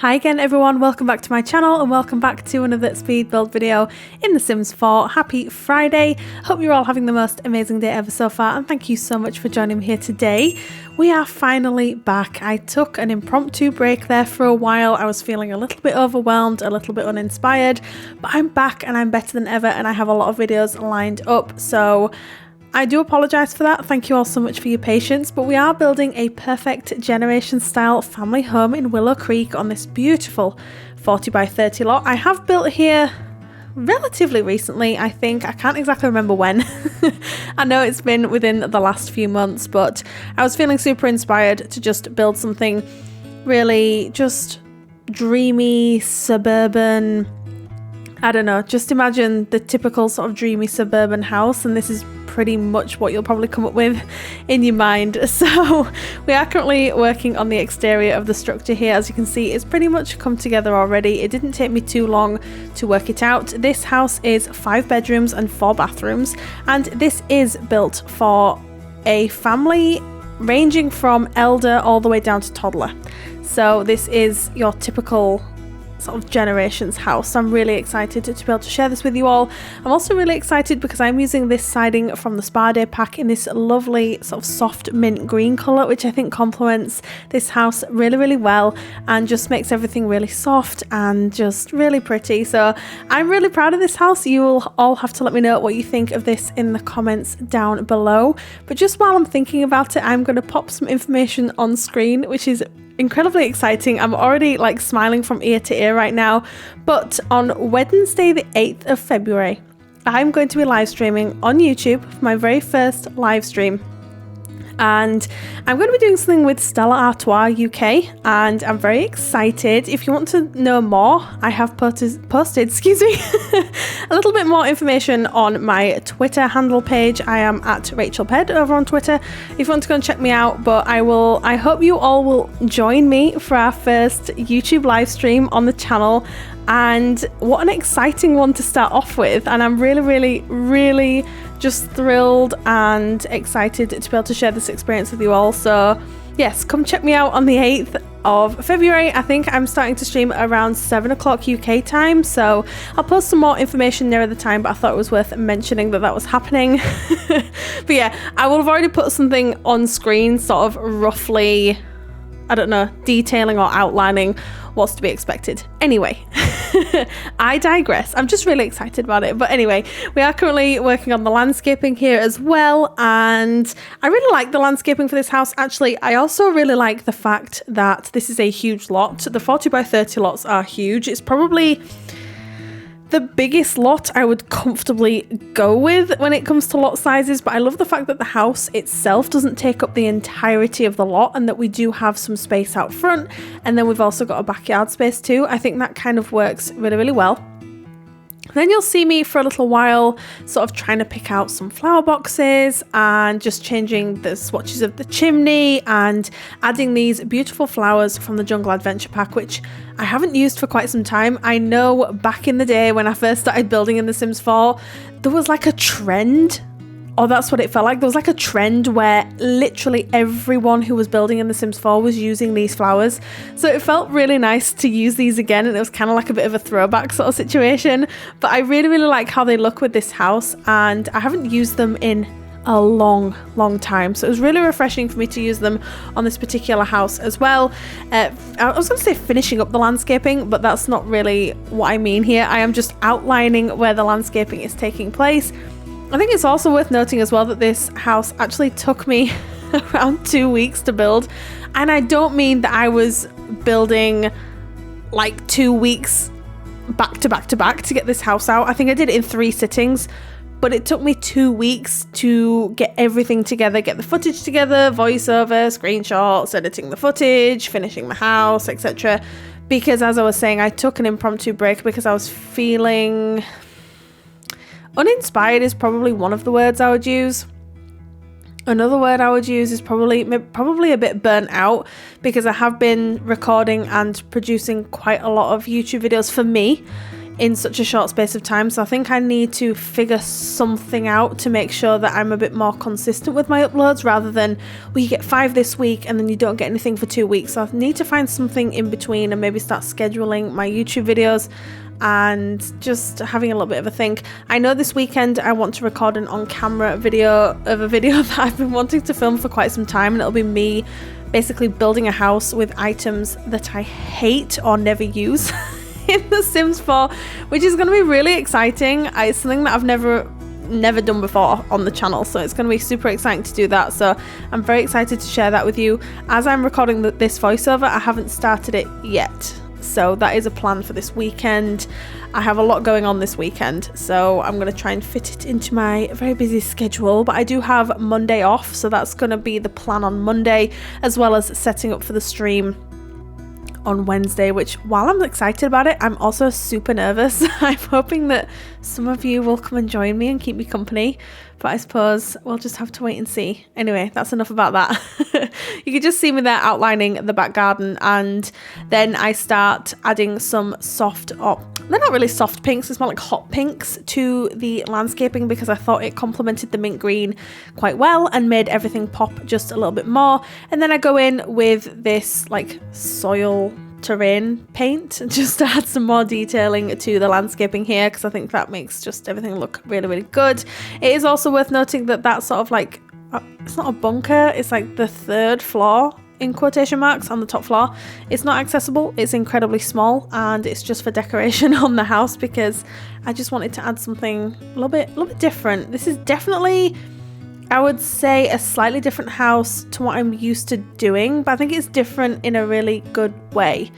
Hi again everyone, welcome back to my channel and welcome back to another speed build video in The Sims 4. Happy Friday. Hope you're all having the most amazing day ever so far and thank you so much for joining me here today. We are finally back. I took an impromptu break there for a while. I was feeling a little bit overwhelmed, a little bit uninspired, but I'm back and I'm better than ever and I have a lot of videos lined up. So I do apologise for that. Thank you all so much for your patience, but we are building a perfect generation style family home in Willow Creek on this beautiful 40 by 30 lot. I have built here relatively recently, I think. I can't exactly remember when. I know it's been within the last few months, but I was feeling super inspired to just build something really just dreamy, suburban. I don't know, just imagine the typical sort of dreamy suburban house, and this is pretty much what you'll probably come up with in your mind. So we are currently working on the exterior of the structure here. As you can see, it's pretty much come together already. It didn't take me too long to work it out. This house is 5 bedrooms and 4 bathrooms, and this is built for a family ranging from elder all the way down to toddler. So this is your typical sort of generations house. I'm really excited to be able to share this with you all. I'm also really excited because I'm using this siding from the Spa Day pack in this lovely sort of soft mint green colour, which I think complements this house really well and just makes everything really soft and just really pretty. So I'm really proud of this house. You will all have to let me know what you think of this in the comments down below. But just while I'm thinking about it, I'm going to pop some information on screen, which is incredibly exciting. I'm already like smiling from ear to ear right now. But on Wednesday the 8th of February, I'm going to be live streaming on YouTube for my very first live stream. And I'm going to be doing something with Stella Artois UK, and I'm very excited. If you want to know more, I have posted a little bit more information on my Twitter handle page. I am at RachelPedd over on Twitter if you want to go and check me out. But I hope you all will join me for our first YouTube live stream on the channel. And what an exciting one to start off with, and I'm really just thrilled and excited to be able to share this experience with you all. So yes, come check me out on the 8th of February. I think I'm starting to stream around 7 o'clock UK time, so I'll post some more information nearer the time, but I thought it was worth mentioning that was happening. But yeah, I will have already put something on screen sort of roughly, I don't know, detailing or outlining what's to be expected. Anyway, I digress. I'm just really excited about it. But anyway, we are currently working on the landscaping here as well, and I really like the landscaping for this house. Actually, I also really like the fact that this is a huge lot. The 40 by 30 lots are huge. It's probably the biggest lot I would comfortably go with when it comes to lot sizes, but I love the fact that the house itself doesn't take up the entirety of the lot and that we do have some space out front, and then we've also got a backyard space too. I think that kind of works really well. Then you'll see me for a little while sort of trying to pick out some flower boxes and just changing the swatches of the chimney and adding these beautiful flowers from the Jungle Adventure pack, which I haven't used for quite some time. I know back in the day when I first started building in The Sims 4, there was like a trend, or that's what it felt like. There was like a trend where literally everyone who was building in The Sims 4 was using these flowers. So it felt really nice to use these again, and it was kind of like a bit of a throwback sort of situation. But I really like how they look with this house, and I haven't used them in a long time. So it was really refreshing for me to use them on this particular house as well. I was going to say finishing up the landscaping, but that's not really what I mean here. I am just outlining where the landscaping is taking place. I think it's also worth noting as well that this house actually took me around 2 weeks to build, and I don't mean that I was building like 2 weeks back to back to get this house out. I think I did it in 3 sittings, but it took me 2 weeks to get everything together, get the footage together, voiceover, screenshots, editing the footage, finishing the house, etc. Because as I was saying, I took an impromptu break because I was feeling uninspired is probably one of the words I would use. Another word I would use is probably a bit burnt out, because I have been recording and producing quite a lot of YouTube videos for me in such a short space of time. So I think I need to figure something out to make sure that I'm a bit more consistent with my uploads, rather than we get 5 this week and then you don't get anything for 2 weeks. So I need to find something in between and maybe start scheduling my YouTube videos and just having a little bit of a think. I know this weekend I want to record an on-camera video of a video that I've been wanting to film for quite some time, and it'll be me basically building a house with items that I hate or never use in The Sims 4, which is going to be really exciting. It's something that I've never done before on the channel, so it's going to be super exciting to do that. So I'm very excited to share that with you. As I'm recording this voiceover, I haven't started it yet, so that is a plan for this weekend. I have a lot going on this weekend, so I'm going to try and fit it into my very busy schedule, but I do have Monday off, so that's going to be the plan on Monday, as well as setting up for the stream on Wednesday, which, while I'm excited about it, I'm also super nervous. I'm hoping that some of you will come and join me and keep me company, but I suppose we'll just have to wait and see. Anyway, that's enough about that. You can just see me there outlining the back garden, and then I start adding some soft, or they're not really soft pinks, it's more like hot pinks to the landscaping, because I thought it complemented the mint green quite well and made everything pop just a little bit more. And then I go in with this like soil terrain paint just to add some more detailing to the landscaping here, because I think that makes just everything look really, really good. It is also worth noting that that's sort of like, it's not a bunker, it's like the 3rd floor in quotation marks on the top floor. It's not accessible, it's incredibly small, and it's just for decoration on the house, because I just wanted to add something a little bit different. This is definitely, I would say, a slightly different house to what I'm used to doing, but I think it's different in a really good way,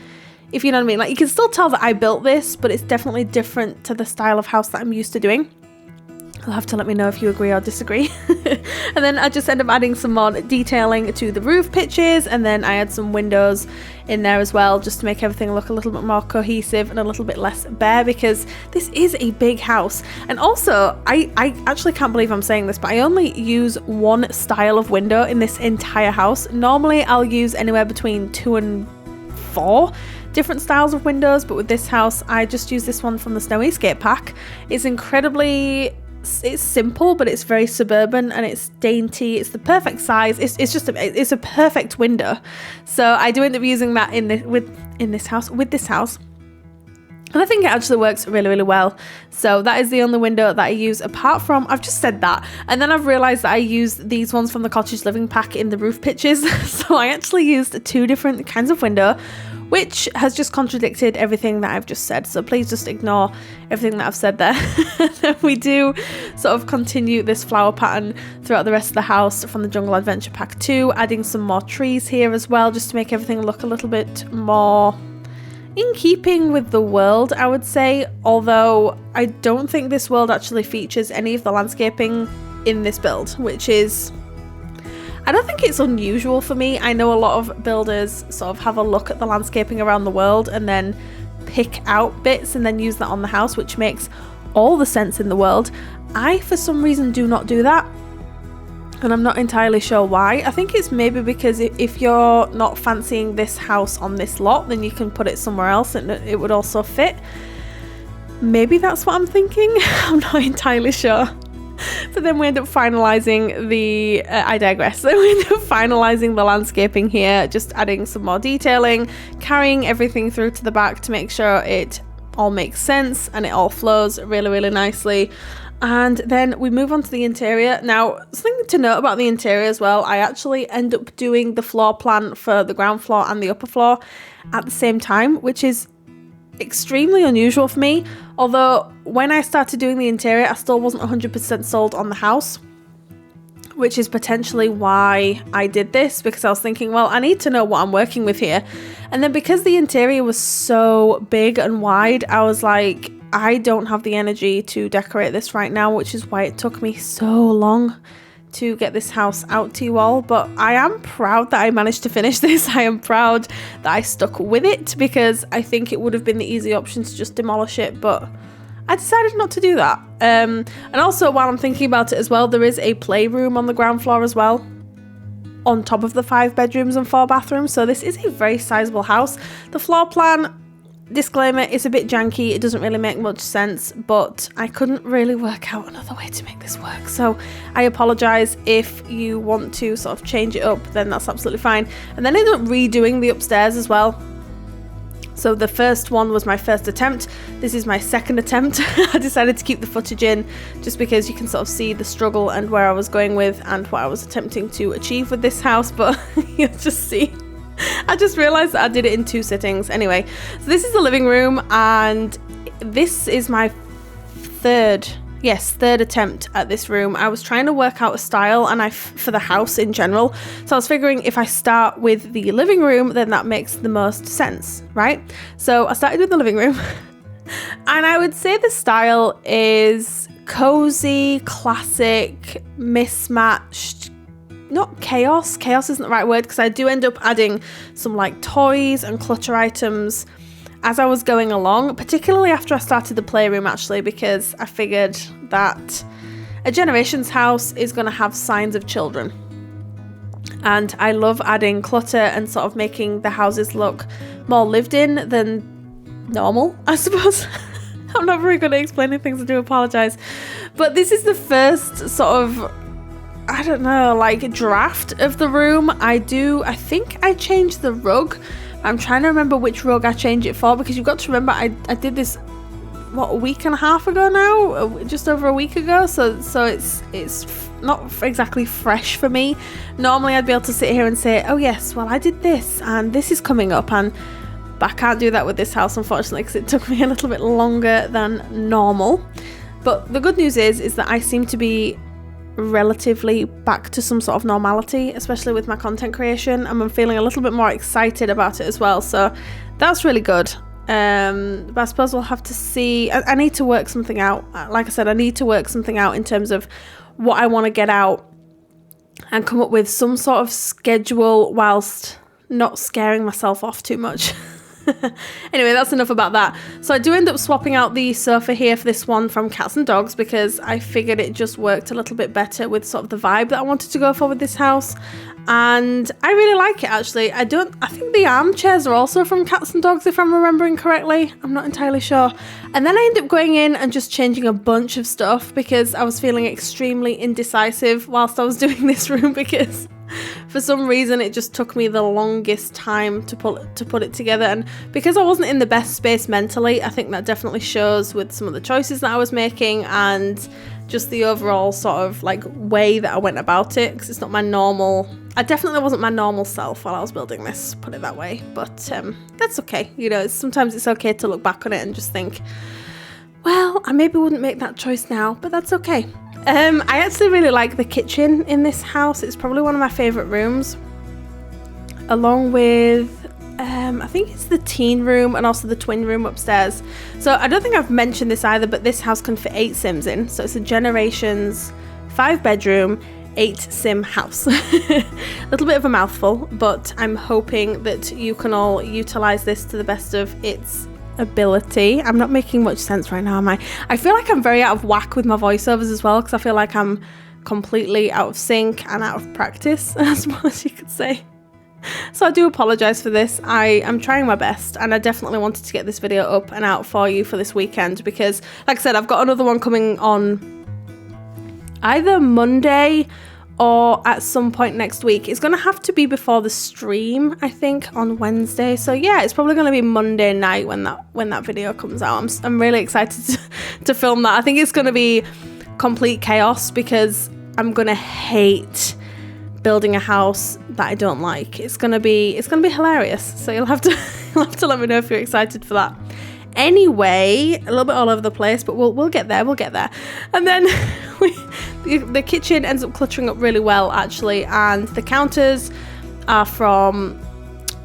if you know what I mean. Like, you can still tell that I built this, but it's definitely different to the style of house that I'm used to doing. You'll have to let me know if you agree or disagree. And then I just end up adding some more detailing to the roof pitches, and then I add some windows in there as well, just to make everything look a little bit more cohesive and a little bit less bare, because this is a big house. And also, I actually can't believe I'm saying this, but I only use one style of window in this entire house. Normally I'll use anywhere between 2 and 4 different styles of windows, but with this house I just use this one from the Snow Escape pack. It's simple, but it's very suburban, and it's dainty. It's the perfect size. It's a perfect window. So I do end up using that with this house, and I think it actually works really, really well. So that is the only window that I use, apart from, I've just said that, and then I've realized that I used these ones from the Cottage Living pack in the roof pitches. So I actually used 2 different kinds of window, which has just contradicted everything that I've just said. So please just ignore everything that I've said there. We do sort of continue this flower pattern throughout the rest of the house from the Jungle Adventure Pack 2, adding some more trees here as well, just to make everything look a little bit more in keeping with the world, I would say. Although I don't think this world actually features any of the landscaping in this build, which is, I don't think it's unusual for me. I know a lot of builders sort of have a look at the landscaping around the world and then pick out bits and then use that on the house, which makes all the sense in the world. I, for some reason, do not do that, and I'm not entirely sure why. I think it's maybe because if you're not fancying this house on this lot, then you can put it somewhere else and it would also fit. Maybe that's what I'm thinking. I'm not entirely sure. But then we end up finalising I digress. Then we end up finalising the landscaping here, just adding some more detailing, carrying everything through to the back to make sure it all makes sense and it all flows really, really nicely. And then we move on to the interior. Now, something to note about the interior as well, I actually end up doing the floor plan for the ground floor and the upper floor at the same time, which is extremely unusual for me. Although when I started doing the interior, I still wasn't 100% sold on the house, which is potentially why I did this, because I was thinking, well, I need to know what I'm working with here. And then because the interior was so big and wide, I was like, I don't have the energy to decorate this right now, which is why it took me so long to get this house out to you all. But I am proud that I managed to finish this. I am proud that I stuck with it, because I think it would have been the easy option to just demolish it, but I decided not to do that. And also, while I'm thinking about it as well, there is a playroom on the ground floor as well, on top of the 5 bedrooms and 4 bathrooms. So this is a very sizable house. The floor plan, disclaimer, it's a bit janky, it doesn't really make much sense, but I couldn't really work out another way to make this work, so I apologise. If you want to sort of change it up, then that's absolutely fine. And then I ended up redoing the upstairs as well. So the first one was my first attempt, this is my second attempt. I decided to keep the footage in just because you can sort of see the struggle and where I was going with and what I was attempting to achieve with this house, but you'll just see. I just realised that I did it in 2 sittings. Anyway, so this is the living room, and this is my third attempt at this room. I was trying to work out a style and for the house in general. So I was figuring if I start with the living room, then that makes the most sense, right? So I started with the living room and I would say the style is cozy, classic, mismatched. Not chaos isn't the right word, because I do end up adding some like toys and clutter items as I was going along, particularly after I started the playroom actually, because I figured that a generations house is going to have signs of children, and I love adding clutter and sort of making the houses look more lived in than normal, I suppose. I'm not very good at explaining things, I do apologise, but this is the first sort of, I don't know, like draft of the room. I think I changed the rug. I'm trying to remember which rug I changed it for, because you've got to remember I did this, what, a week and a half ago now? Just over a week ago, so it's not exactly fresh for me. Normally I'd be able to sit here and say, oh yes, well I did this and this is coming up, but I can't do that with this house unfortunately, because it took me a little bit longer than normal. But the good news is that I seem to be relatively back to some sort of normality, especially with my content creation, and I'm feeling a little bit more excited about it as well, so that's really good. But I suppose we'll have to see. I need to work something out. Like I said, I need to work something out in terms of what I want to get out and come up with some sort of schedule whilst not scaring myself off too much. Anyway, that's enough about that. So I do end up swapping out the sofa here for this one from Cats and Dogs, because I figured it just worked a little bit better with sort of the vibe that I wanted to go for with this house, and I really like it actually. I think the armchairs are also from Cats and Dogs if I'm remembering correctly, I'm not entirely sure. And then I ended up going in and just changing a bunch of stuff because I was feeling extremely indecisive whilst I was doing this room, because for some reason it just took me the longest time to put it together, and because I wasn't in the best space mentally, I think that definitely shows with some of the choices that I was making and just the overall sort of like way that I went about it, because it's not my normal, I definitely wasn't my normal self while I was building this, put it that way. But that's okay, you know, sometimes it's okay to look back on it and just think, well, I maybe wouldn't make that choice now, but that's okay. I actually really like the kitchen in this house. It's probably one of my favourite rooms, along with I think it's the teen room and also the twin room upstairs. So I don't think I've mentioned this either, but this house can fit 8 Sims in, so it's a generations 5-bedroom 8-sim house. A little bit of a mouthful, but I'm hoping that you can all utilise this to the best of its ability. I'm not making much sense right now, am I? I feel like I'm very out of whack with my voiceovers as well, because I feel like I'm completely out of sync and out of practice, I suppose you could say. So I do apologise for this. I am trying my best, and I definitely wanted to get this video up and out for you for this weekend, because like I said, I've got another one coming on either Monday or at some point next week. It's going to have to be before the stream, I think, on Wednesday. So yeah, it's probably going to be Monday night when that video comes out. I'm really excited to film that. I think it's going to be complete chaos, because I'm going to hate building a house that I don't like. It's going to be hilarious. So you'll have to let me know if you're excited for that. Anyway, a little bit all over the place, but we'll get there. And then the kitchen ends up cluttering up really well actually, and the counters are from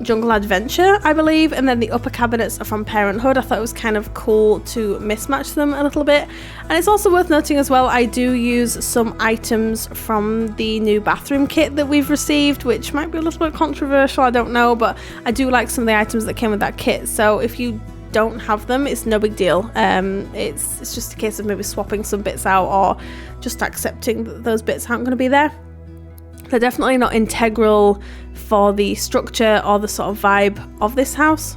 Jungle Adventure, I believe, and then the upper cabinets are from Parenthood. I thought it was kind of cool to mismatch them a little bit. And it's also worth noting as well, I do use some items from the new bathroom kit that we've received, which might be a little bit controversial, I don't know, but I do like some of the items that came with that kit. So if you don't have them, it's no big deal. It's just a case of maybe swapping some bits out, or just accepting that those bits aren't going to be there. They're definitely not integral for the structure or the sort of vibe of this house.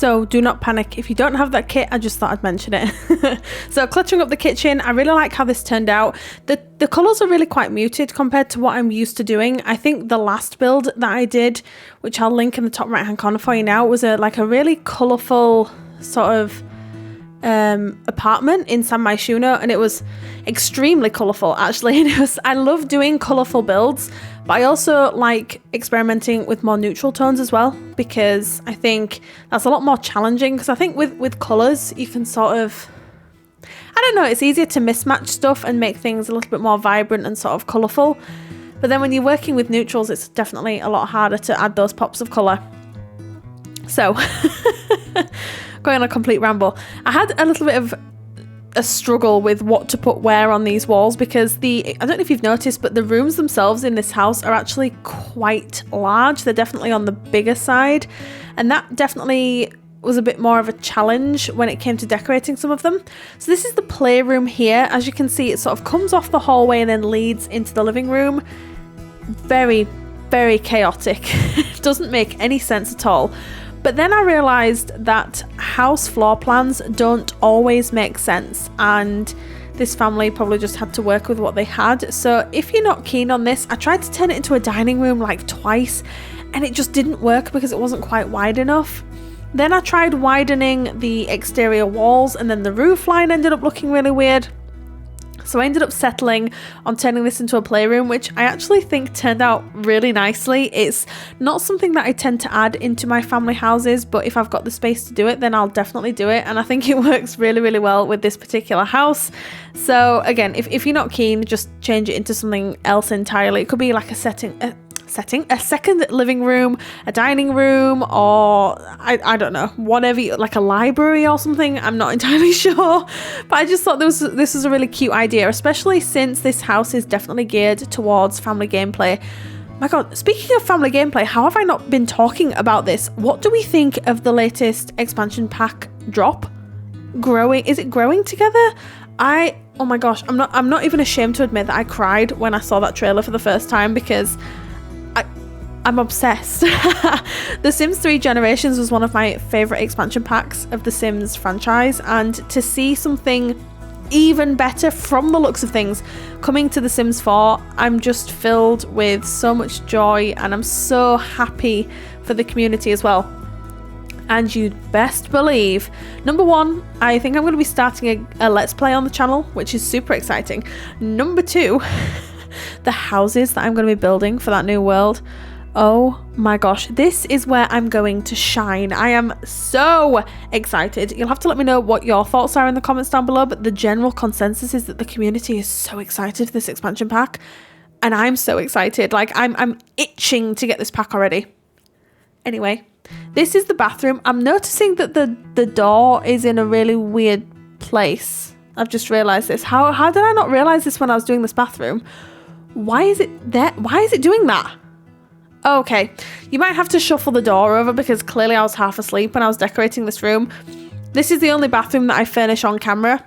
So do not panic if you don't have that kit. I just thought I'd mention it. So cluttering up the kitchen, I really like how this turned out. The colours are really quite muted compared to what I'm used to doing. I think the last build that I did, which I'll link in the top right hand corner for you now, was a really colourful sort of apartment in San Myshuno, and it was extremely colourful actually, and I love doing colourful builds, but I also like experimenting with more neutral tones as well, because I think that's a lot more challenging, because I think with colours you can sort of, I don't know, it's easier to mismatch stuff and make things a little bit more vibrant and sort of colourful, but then when you're working with neutrals it's definitely a lot harder to add those pops of colour. So going on a complete ramble, I had a little bit of a struggle with what to put where on these walls, because I don't know if you've noticed, but the rooms themselves in this house are actually quite large. They're definitely on the bigger side, and that definitely was a bit more of a challenge when it came to decorating some of them. So this is the playroom here. As you can see, it sort of comes off the hallway and then leads into the living room. Very, very chaotic. It doesn't make any sense at all. But then I realised that house floor plans don't always make sense, and this family probably just had to work with what they had. So if you're not keen on this, I tried to turn it into a dining room like twice, and it just didn't work because it wasn't quite wide enough. Then I tried widening the exterior walls, and then the roof line ended up looking really weird. So I ended up settling on turning this into a playroom, which I actually think turned out really nicely. It's not something that I tend to add into my family houses, but if I've got the space to do it, then I'll definitely do it. And I think it works really, really well with this particular house. So again, if you're not keen, just change it into something else entirely. It could be like a second living room, a dining room, or I don't know, whatever, like a library or something. I'm not entirely sure, but I just thought this was a really cute idea, especially since this house is definitely geared towards family gameplay. My god, speaking of family gameplay, how have I not been talking about this? What do we think of the latest expansion pack drop? Is it growing together? Oh my gosh, I'm not even ashamed to admit that I cried when I saw that trailer for the first time, because I'm obsessed. The Sims 3 Generations was one of my favourite expansion packs of the Sims franchise, and to see something even better from the looks of things coming to The Sims 4, I'm just filled with so much joy, and I'm so happy for the community as well. And you'd best believe, number one, I think I'm going to be starting a Let's Play on the channel, which is super exciting. Number two, the houses that I'm going to be building for that new world. Oh my gosh, this is where I'm going to shine. I am so excited. You'll have to let me know what your thoughts are in the comments down below, but the general consensus is that the community is so excited for this expansion pack, and I'm so excited. Like, I'm itching to get this pack already. Anyway, this is the bathroom. I'm noticing that the door is in a really weird place. I've just realised this. How did I not realise this when I was doing this bathroom? Why is it there? Why is it doing that? Okay, you might have to shuffle the door over, because clearly I was half asleep when I was decorating this room. This is the only bathroom that I furnish on camera,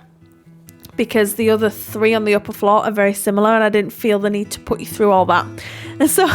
because the other three on the upper floor are very similar, and I didn't feel the need to put you through all that. And so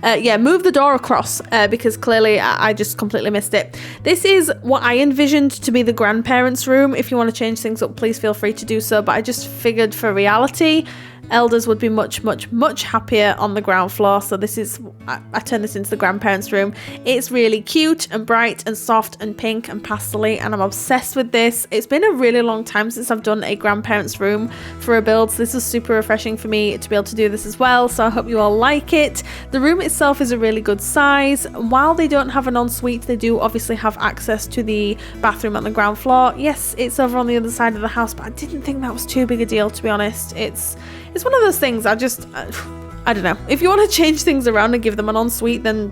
yeah, move the door across, because clearly I just completely missed it. This is what I envisioned to be the grandparents' room. If you want to change things up, please feel free to do so, but I just figured for reality, elders would be much, much, much happier on the ground floor. So this is, I turned this into the grandparents' room. It's really cute and bright and soft and pink and pastel-y, and I'm obsessed with this. It's been a really long time since I've done a grandparents' room for a build, so this is super refreshing for me to be able to do this as well. So I hope you all like it. The room itself is a really good size. While they don't have an ensuite, they do obviously have access to the bathroom on the ground floor. Yes, it's over on the other side of the house, but I didn't think that was too big a deal, to be honest. It's one of those things, I don't know. If you want to change things around and give them an ensuite, then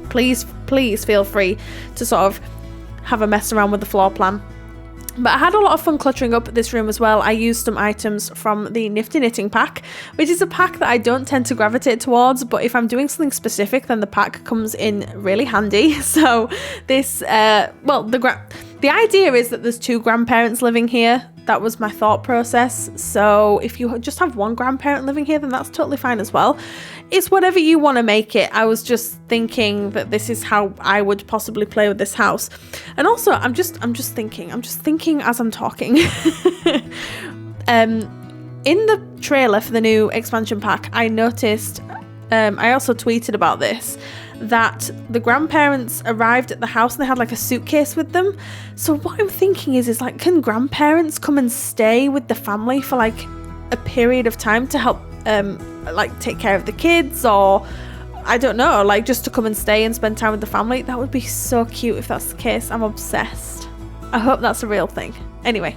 please feel free to sort of have a mess around with the floor plan. But I had a lot of fun cluttering up this room as well. I used some items from the Nifty Knitting pack, which is a pack that I don't tend to gravitate towards, but if I'm doing something specific, then the pack comes in really handy. So this, well, the idea is that there's two grandparents living here. That was my thought process. So if you just have one grandparent living here, then that's totally fine as well. it's whatever you want to make it. I was just thinking that this is how I would possibly play with this house. And also I'm just thinking as I'm talking. In the trailer for the new expansion pack, I noticed, I also tweeted about this, that the grandparents arrived at the house and they had like a suitcase with them. So what I'm thinking is like, can grandparents come and stay with the family for like a period of time to help like take care of the kids, or I don't know, like just to come and stay and spend time with the family? That would be so cute if that's the case. I'm obsessed. I hope that's a real thing. Anyway,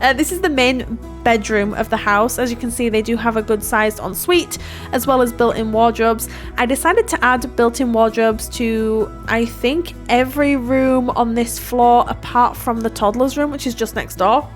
this is the main bedroom of the house. As you can see, they do have a good sized ensuite as well as built-in wardrobes. I decided to add built-in wardrobes to, I think, every room on this floor apart from the toddler's room, which is just next door,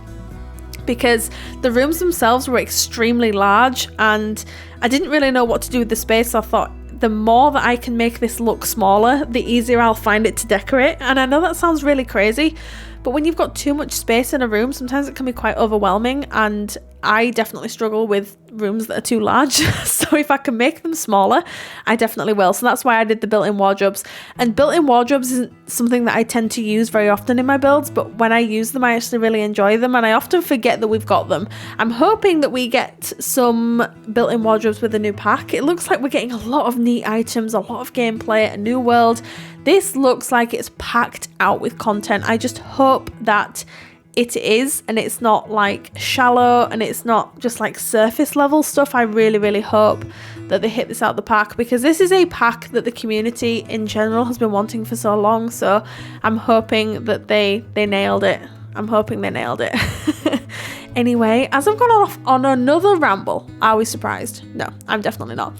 because the rooms themselves were extremely large and I didn't really know what to do with the space. So I thought, the more that I can make this look smaller, the easier I'll find it to decorate. And I know that sounds really crazy, but when you've got too much space in a room, sometimes it can be quite overwhelming, and I definitely struggle with rooms that are too large. So if I can make them smaller, I definitely will. So that's why I did the built-in wardrobes. And built-in wardrobes isn't something that I tend to use very often in my builds, but when I use them, I actually really enjoy them, and I often forget that we've got them. I'm hoping that we get some built-in wardrobes with the new pack. It looks like we're getting a lot of neat items, a lot of gameplay, a new world. This looks like it's packed out with content. I just hope that it is, and it's not like shallow and it's not just like surface level stuff. I really hope that they hit this out the park, because this is a pack that the community in general has been wanting for so long. So I'm hoping that they nailed it. I'm hoping they nailed it. Anyway, as I've gone off on another ramble, are we surprised? No, I'm definitely not.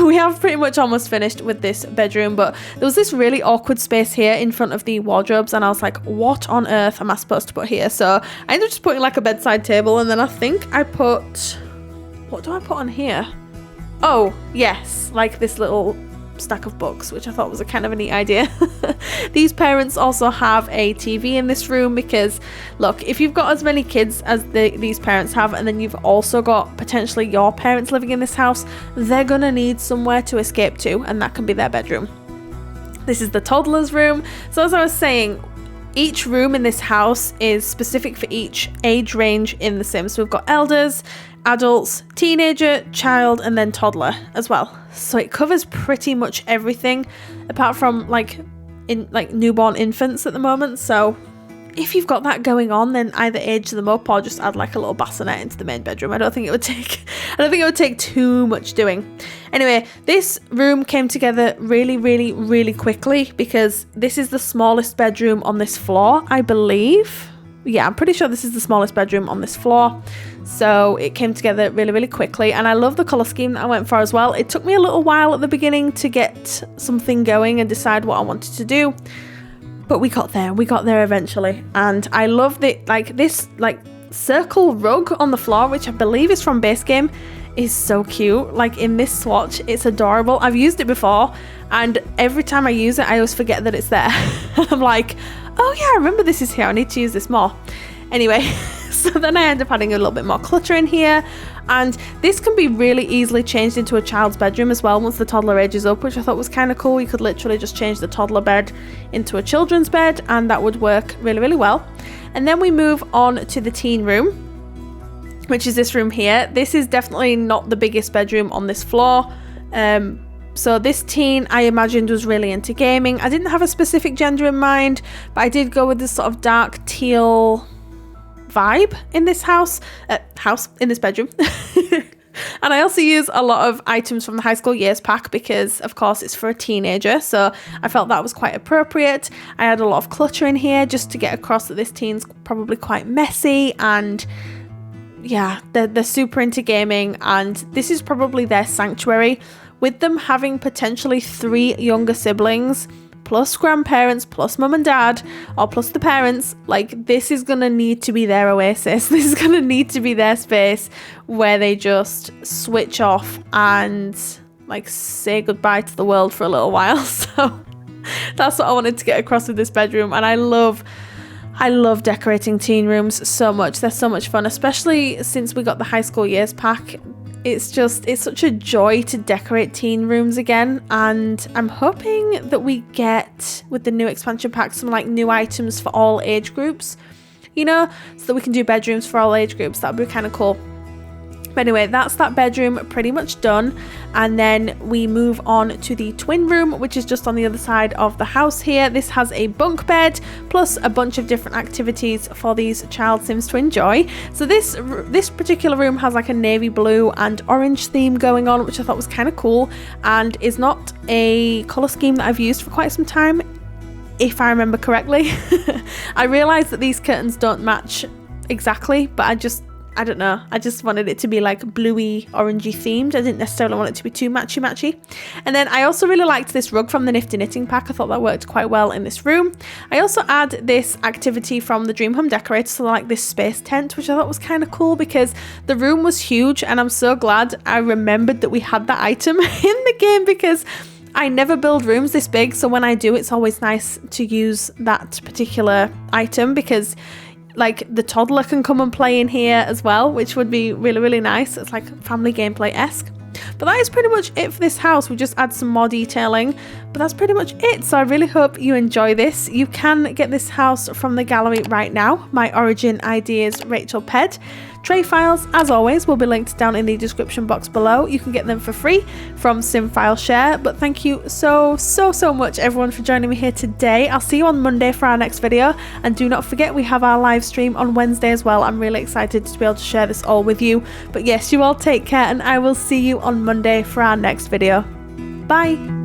We have pretty much almost finished with this bedroom, but there was this really awkward space here in front of the wardrobes, and I was like, what on earth am I supposed to put here? So I ended up just putting like a bedside table, and then I think I put, what do I put on here? Oh, yes, like this little stack of books, which I thought was a kind of a neat idea. These parents also have a TV in this room, because look, if you've got as many kids as these parents have, and then you've also got potentially your parents living in this house, they're gonna need somewhere to escape to, and that can be their bedroom. This is the toddler's room. So as I was saying, each room in this house is specific for each age range in The Sims. So we've got elders, adults, teenager, child, and then toddler as well. So it covers pretty much everything apart from like newborn infants at the moment. So if you've got that going on, then either age them up or just add like a little bassinet into the main bedroom. I don't think it would take too much doing. Anyway, this room came together really quickly, because this is the smallest bedroom on this floor, I believe. Yeah, I'm pretty sure this is the smallest bedroom on this floor. So it came together really quickly, and I love the colour scheme that I went for as well. It took me a little while at the beginning to get something going and decide what I wanted to do, but we got there eventually. And I love this circle rug on the floor, which I believe is from base game, is so cute. Like in this swatch, it's adorable. I've used it before, and every time I use it, I always forget that it's there. I'm like, oh yeah, I remember this is here, I need to use this more. Anyway, so then I end up adding a little bit more clutter in here, and this can be really easily changed into a child's bedroom as well once the toddler ages up, which I thought was kind of cool. You could literally just change the toddler bed into a children's bed, and that would work really well. And then we move on to the teen room, which is this room here. This is definitely not the biggest bedroom on this floor. So this teen, I imagined, was really into gaming. I didn't have a specific gender in mind, but I did go with this sort of dark teal vibe in this in this bedroom. And I also use a lot of items from the high school years pack, because of course it's for a teenager, so I felt that was quite appropriate. I had a lot of clutter in here just to get across that this teen's probably quite messy, and yeah, they're super into gaming, and this is probably their sanctuary. With them having potentially 3 younger siblings, plus grandparents, plus mum and dad, or plus the parents, like this is gonna need to be their oasis. This is gonna need to be their space where they just switch off and like say goodbye to the world for a little while. So that's what I wanted to get across with this bedroom. And I love decorating teen rooms so much. They're so much fun, especially since we got the high school years pack. It's such a joy to decorate teen rooms again, and I'm hoping that we get, with the new expansion pack, some like new items for all age groups, you know, so that we can do bedrooms for all age groups. That would be kind of cool. But anyway, that's that bedroom pretty much done, and then we move on to the twin room, which is just on the other side of the house here. This has a bunk bed plus a bunch of different activities for these child sims to enjoy. So this particular room has like a navy blue and orange theme going on, which I thought was kind of cool, and is not a color scheme that I've used for quite some time, if I remember correctly. I realized that these curtains don't match exactly, but I don't know, I just wanted it to be like bluey orangey themed. I didn't necessarily want it to be too matchy. And then I also really liked this rug from the Nifty Knitting pack. I thought that worked quite well in this room. I also add this activity from the Dream Home Decorator, so like this space tent, which I thought was kind of cool because the room was huge, and I'm so glad I remembered that we had that item in the game, because I never build rooms this big, so when I do, it's always nice to use that particular item, because like the toddler can come and play in here as well, which would be really, really nice. It's like family gameplay-esque. But that is pretty much it for this house. We just add some more detailing, but that's pretty much it. So I really hope you enjoy this. You can get this house from the gallery right now. My origin ideas, RachelPedd. Tray files, as always, will be linked down in the description box below. You can get them for free from SimFileShare. But thank you so much, everyone, for joining me here today. I'll see you on Monday for our next video. And do not forget, we have our live stream on Wednesday as well. I'm really excited to be able to share this all with you. But yes, you all take care, and I will see you on Monday for our next video. Bye!